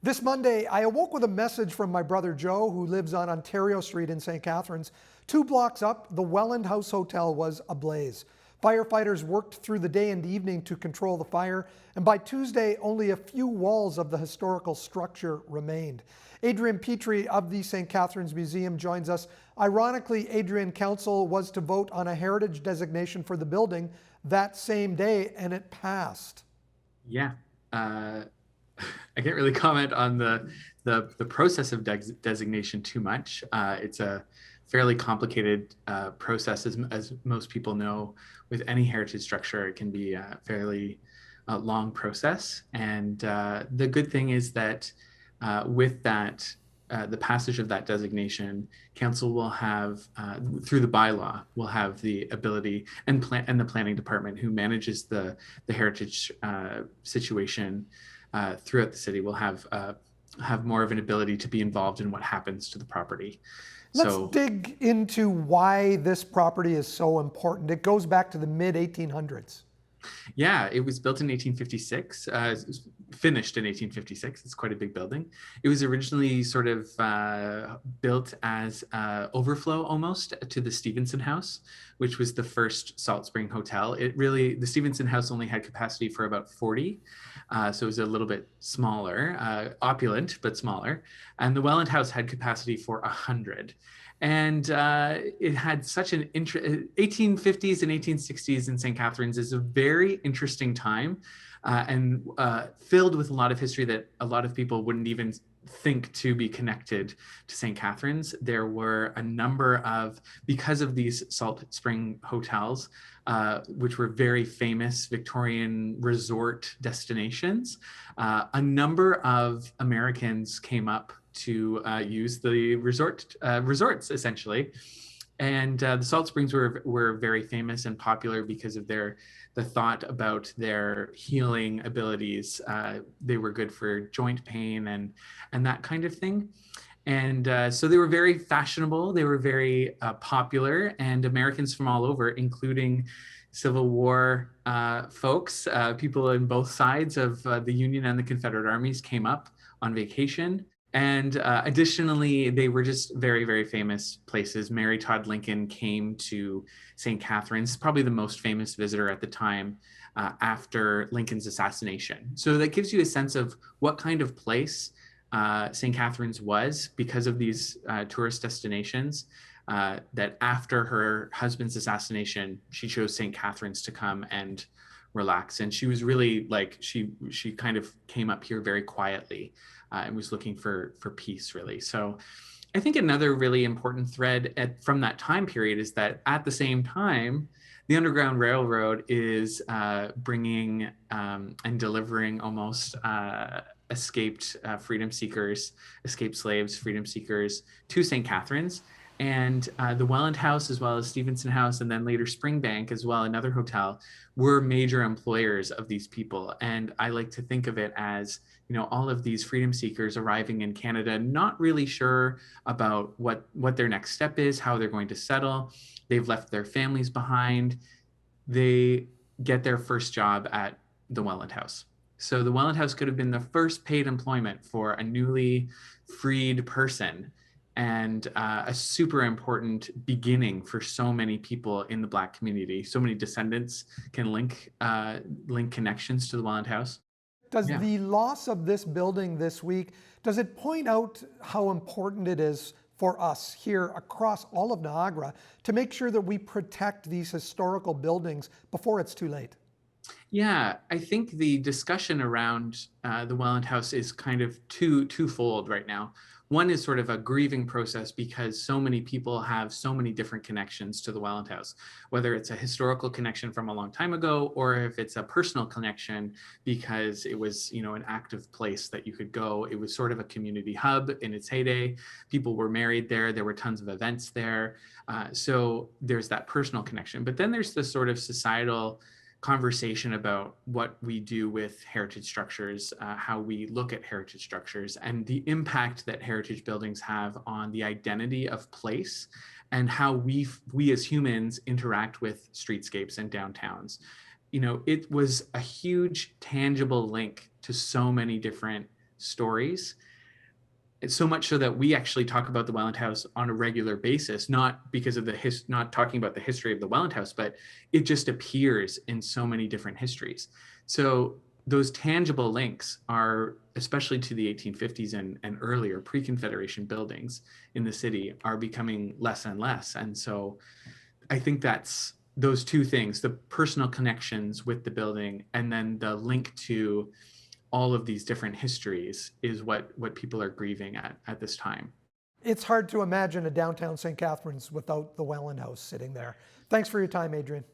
This Monday, I awoke with a message from my brother Joe, who lives on Ontario Street in St. Catharines. 2 blocks up, the Welland House Hotel was ablaze. Firefighters worked through the day and evening to control the fire, and by Tuesday, only a few walls of the historical structure remained. Adrian Petry of the St. Catharines Museum joins us. Ironically, Adrian, council was to vote on a heritage designation for the building that same day, and it passed. Yeah, I can't really comment on the process of designation too much. It's a fairly complicated process, as most people know. With any heritage structure, it can be a fairly long process. And the good thing is that with that, the passage of that designation, council will have, through the bylaw, will have the ability, and the planning department, who manages the heritage situation throughout the city, will have more of an ability to be involved in what happens to the property. Let's So dig into why this property is so important. It goes back to the mid 1800s. yeah, it was built in 1856, finished in 1856. It's quite a big building. It was originally sort of built as overflow almost to the Stevenson House, which was the first salt spring hotel. The Stevenson House only had capacity for about 40. So it was a little bit smaller, opulent, but smaller. And the Welland House had capacity for 100. And it had such an 1850s and 1860s in St. Catharines is a very interesting time and filled with a lot of history that a lot of people wouldn't even think to be connected to St. Catharines. There were a number of, because of these salt spring hotels, which were very famous Victorian resort destinations, a number of Americans came up to use the resorts essentially. And the salt springs were very famous and popular because of the thought about their healing abilities. They were good for joint pain and that kind of thing. And so they were very fashionable. They were very popular, and Americans from all over, including Civil War folks, people on both sides of the Union and the Confederate armies, came up on vacation. And additionally, they were just very, very famous places. Mary Todd Lincoln came to St. Catharines, probably the most famous visitor at the time after Lincoln's assassination. So that gives you a sense of what kind of place St. Catharines was because of these tourist destinations. That after her husband's assassination, she chose St. Catharines to come and relax. And she was really like, she kind of came up here very quietly and was looking for peace, really. So I think another really important thread from that time period is that at the same time, the Underground Railroad is bringing and delivering almost escaped freedom seekers, escaped slaves, freedom seekers to St. Catharines. And the Welland House, as well as Stevenson House, and then later Springbank as well, another hotel, were major employers of these people. And I like to think of it as, all of these freedom seekers arriving in Canada, not really sure about what their next step is, how they're going to settle. They've left their families behind. They get their first job at the Welland House. So the Welland House could have been the first paid employment for a newly freed person, and a super important beginning for so many people in the Black community. So many descendants can link connections to the Welland House. Does Yeah. the loss of this building this week, does it point out how important it is for us here across all of Niagara to make sure that we protect these historical buildings before it's too late? Yeah, I think the discussion around the Welland House is kind of twofold right now. One is sort of a grieving process because so many people have so many different connections to the Welland House, whether it's a historical connection from a long time ago, or if it's a personal connection because it was, an active place that you could go. It was sort of a community hub in its heyday. People were married there. There were tons of events there. So there's that personal connection. But then there's the sort of societal conversation about what we do with heritage structures, how we look at heritage structures, and the impact that heritage buildings have on the identity of place, and how we as humans interact with streetscapes and downtowns. It was a huge tangible link to so many different stories. It's so much so that we actually talk about the Welland House on a regular basis, not because of not talking about the history of the Welland House, but it just appears in so many different histories. So those tangible links are, especially to the 1850s and earlier pre-Confederation buildings in the city, are becoming less and less. And so I think that's those two things, the personal connections with the building and then the link to all of these different histories is what people are grieving at this time. It's hard to imagine a downtown St. Catharines without the Welland House sitting there. Thanks for your time, Adrian.